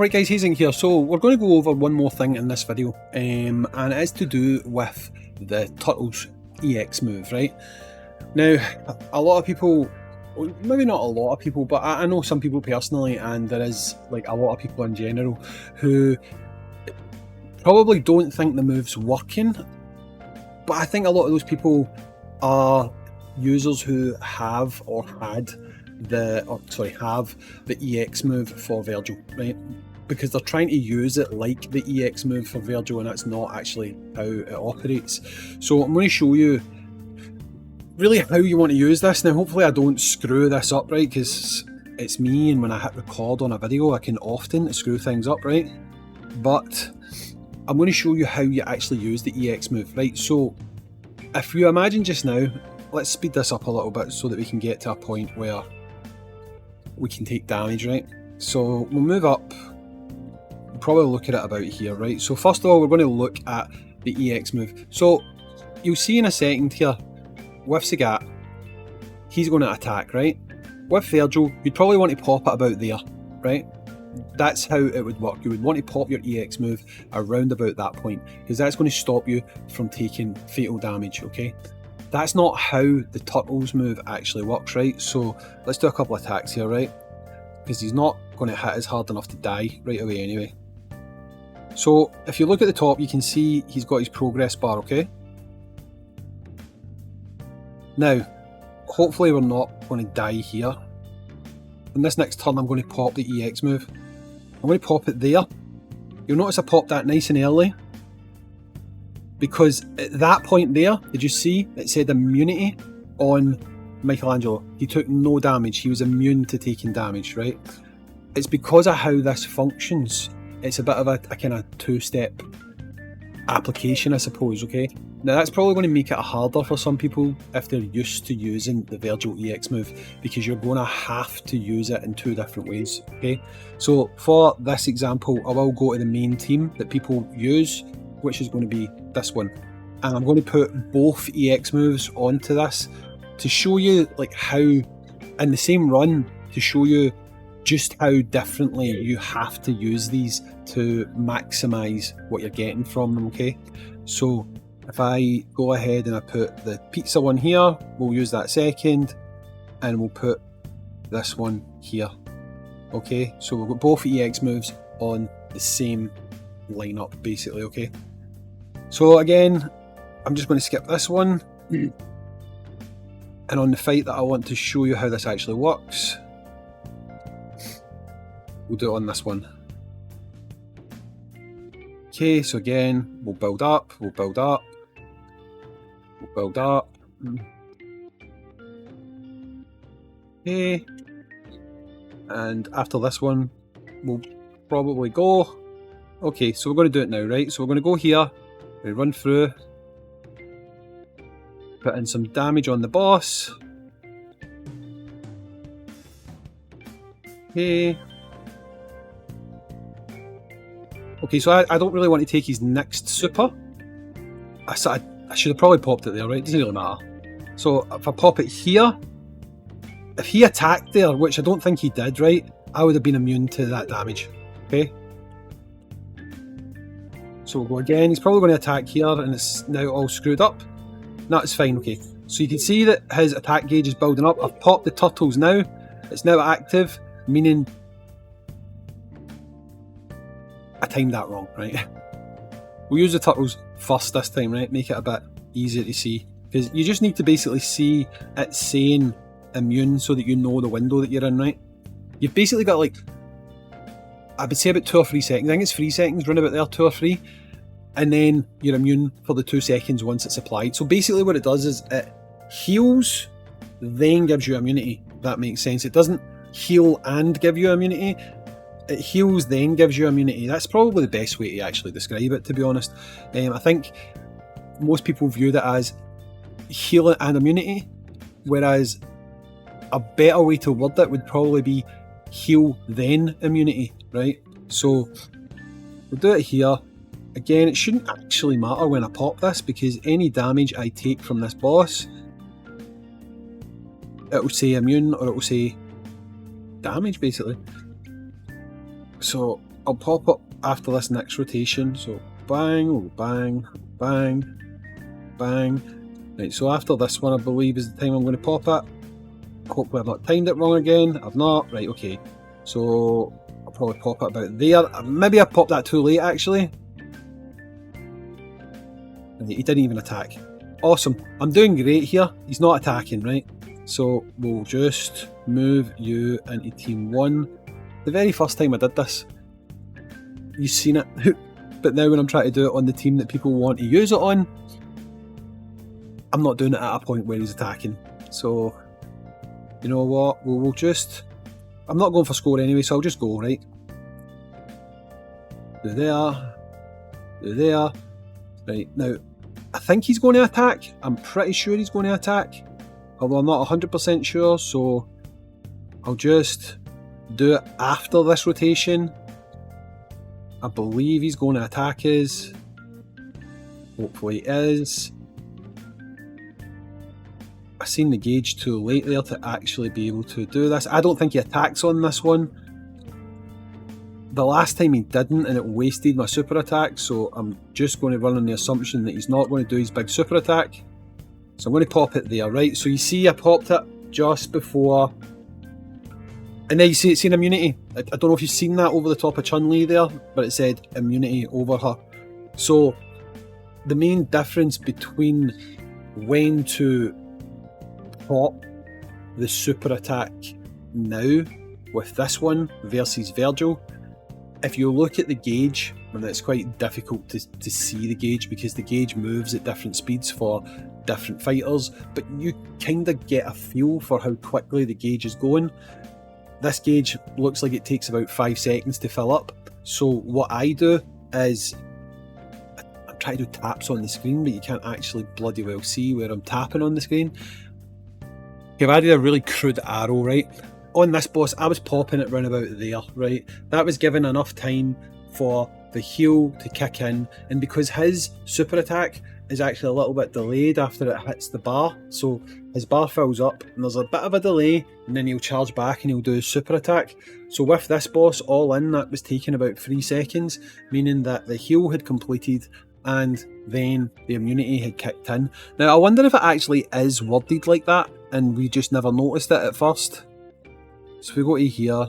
Alright guys, Hayzink here. So we're going to go over one more thing in this video, and it is to do with the Turtles EX move, right? Now, a lot of people, maybe not a lot of people, but I know some people personally, and there is like a lot of people in general who probably don't think the move's working, but I think a lot of those people are users who have or had have the EX move for Virgil, right? Because they're trying to use it like the EX move for Virgil, and that's not actually how it operates. So I'm going to show you really how you want to use this. Now hopefully I don't screw this up, right, because it's me, and when I hit record on a video I can often screw things up, right? But I'm going to show you how you actually use the EX move, right? So if you imagine just now, let's speed this up a little bit so that we can get to a point where we can take damage, right? So we'll move up, we'll probably look at it about here, right? So first of all, we're going to look at the EX move. So you'll see in a second here, with Sagat, he's going to attack, right? With Virgil, you'd probably want to pop it about there, right? That's how it would work. You would want to pop your EX move around about that point, because that's going to stop you from taking fatal damage, okay? That's not how the Turtles move actually works, right? So let's do a couple of attacks here, right? Because he's not going to hit us hard enough to die right away anyway. So if you look at the top, you can see he's got his progress bar, okay? Now, hopefully we're not going to die here. In this next turn, I'm going to pop the EX move. I'm going to pop it there. You'll notice I popped that nice and early, because at that point there, did you see it said immunity on Michelangelo? He took no damage, he was immune to taking damage, right? It's because of how this functions. It's a bit of a kind of two-step application, I suppose, okay? Now that's probably going to make it harder for some people if they're used to using the Virgil EX move, because you're going to have to use it in two different ways, okay? So for this example, I will go to the main team that people use, which is going to be this one, and I'm going to put both EX moves onto this to show you like how, in the same run, to show you just how differently you have to use these to maximize what you're getting from them, okay? So if I go ahead and I put the pizza one here, we'll use that second, and we'll put this one here, okay? So we've got both EX moves on the same lineup basically, okay? So again, I'm just going to skip this one, and on the fight that I want to show you how this actually works, we'll do it on this one. Okay, so again, we'll build up, we'll build up, we'll build up. Okay, and after this one, we'll probably go. Okay, so we're going to do it now, right? So we're going to go here. We run through, put in some damage on the boss. Okay. Okay, so I don't really want to take his next super. I should have probably popped it there, right? It doesn't really matter. So if I pop it here, if he attacked there, which I don't think he did, right, I would have been immune to that damage, okay? So we'll go again. He's probably going to attack here, and it's now all screwed up. That's fine, okay. So you can see that his attack gauge is building up. I've popped the Turtles now. It's now active, meaning I timed that wrong, right? We'll use the Turtles first this time, right? Make it a bit easier to see. Because you just need to basically see it saying immune so that you know the window that you're in, right? You've basically got like, I would say about 2 or 3 seconds. I think it's 3 seconds, run about there, 2 or 3. And then you're immune for the 2 seconds once it's applied. So basically what it does is it heals, then gives you immunity, if that makes sense. It doesn't heal and give you immunity. It heals, then gives you immunity. That's probably the best way to actually describe it, to be honest. I think most people viewed it as heal and immunity, whereas a better way to word it would probably be heal, then immunity, right? So we'll do it here. Again, it shouldn't actually matter when I pop this, because any damage I take from this boss, it will say immune or it will say damage basically. So I'll pop up after this next rotation. So bang, bang, bang, bang. Right, so after this one, I believe is the time I'm going to pop it. Hopefully I've not timed it wrong again. I've not. Right, okay. So I'll probably pop it about there. Maybe I popped that too late actually. He didn't even attack. Awesome. I'm doing great here. He's not attacking, right? So we'll just move you into team 1. The very first time I did this, you've seen it. But now when I'm trying to do it on the team that people want to use it on, I'm not doing it at a point where he's attacking. So, you know what? We'll just... I'm not going for score anyway, so I'll just go, right? Do there. Do there. Right, now, I think he's going to attack. I'm pretty sure he's going to attack. Although I'm not 100% sure, so I'll just do it after this rotation. I believe he's going to attack us. Hopefully he is. I've seen the gauge too late there to actually be able to do this. I don't think he attacks on this one. The last time he didn't, and it wasted my super attack, so I'm just going to run on the assumption that he's not going to do his big super attack. So I'm going to pop it there, right? So you see I popped it just before... And then you see it's in immunity. I don't know if you've seen that over the top of Chun-Li there, but it said immunity over her. So the main difference between when to pop the super attack now with this one versus Virgil, if you look at the gauge, and it's quite difficult to see the gauge because the gauge moves at different speeds for different fighters, but you kind of get a feel for how quickly the gauge is going. This gauge looks like it takes about 5 seconds to fill up. So what I do is, I'm trying to do taps on the screen, but you can't actually bloody well see where I'm tapping on the screen. I've added a really crude arrow, right? On this boss, I was popping it round about there, right? That was given enough time for the heal to kick in, and because his super attack is actually a little bit delayed after it hits the bar, so his bar fills up and there's a bit of a delay, and then he'll charge back and he'll do his super attack. So with this boss all in, that was taking about 3 seconds, meaning that the heal had completed and then the immunity had kicked in. Now I wonder if it actually is worded like that and we just never noticed it at first. So if we go to here,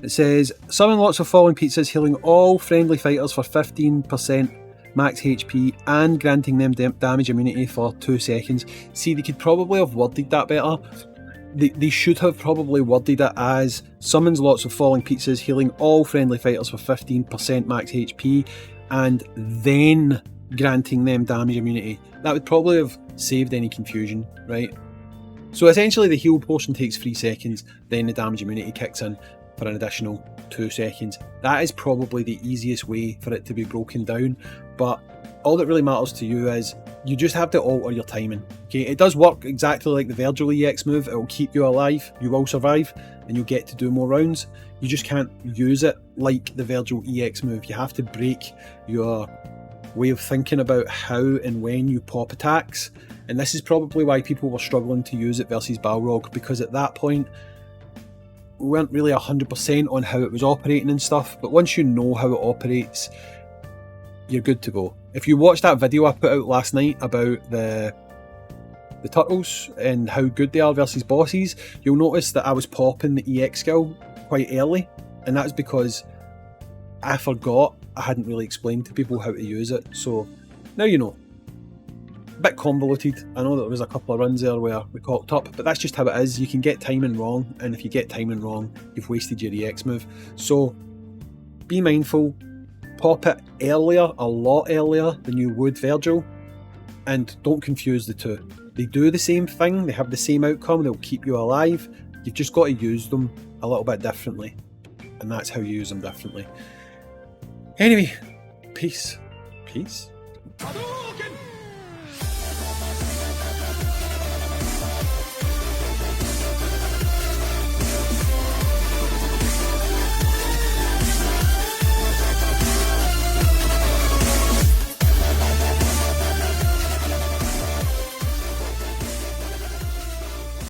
it says, summon lots of falling pizzas, healing all friendly fighters for 15% max HP and granting them damage immunity for 2 seconds. See, they could probably have worded that better. They should have probably worded it as, summons lots of falling pizzas, healing all friendly fighters for 15% max HP and then granting them damage immunity. That would probably have saved any confusion, right? So essentially the heal portion takes 3 seconds, then the damage immunity kicks in for an additional 2 seconds. That is probably the easiest way for it to be broken down, but all that really matters to you is you just have to alter your timing. Okay, it does work exactly like the Virgil EX move. It will keep you alive, you will survive, and you'll get to do more rounds. You just can't use it like the Virgil EX move. You have to break your way of thinking about how and when you pop attacks, and this is probably why people were struggling to use it versus Balrog, because at that point we weren't really 100% on how it was operating and stuff, but once you know how it operates, you're good to go. If you watch that video I put out last night about the turtles and how good they are versus bosses, you'll notice that I was popping the EX skill quite early, and that's because I forgot I hadn't really explained to people how to use it, so now you know. A bit convoluted. I know that there was a couple of runs there where we cocked up, but that's just how it is. You can get timing wrong, and if you get timing wrong, you've wasted your EX move. So be mindful, pop it earlier, a lot earlier than you would Virgil, and don't confuse the two. They do the same thing, they have the same outcome, they'll keep you alive. You've just got to use them a little bit differently, and that's how you use them differently. Anyway, peace. Peace?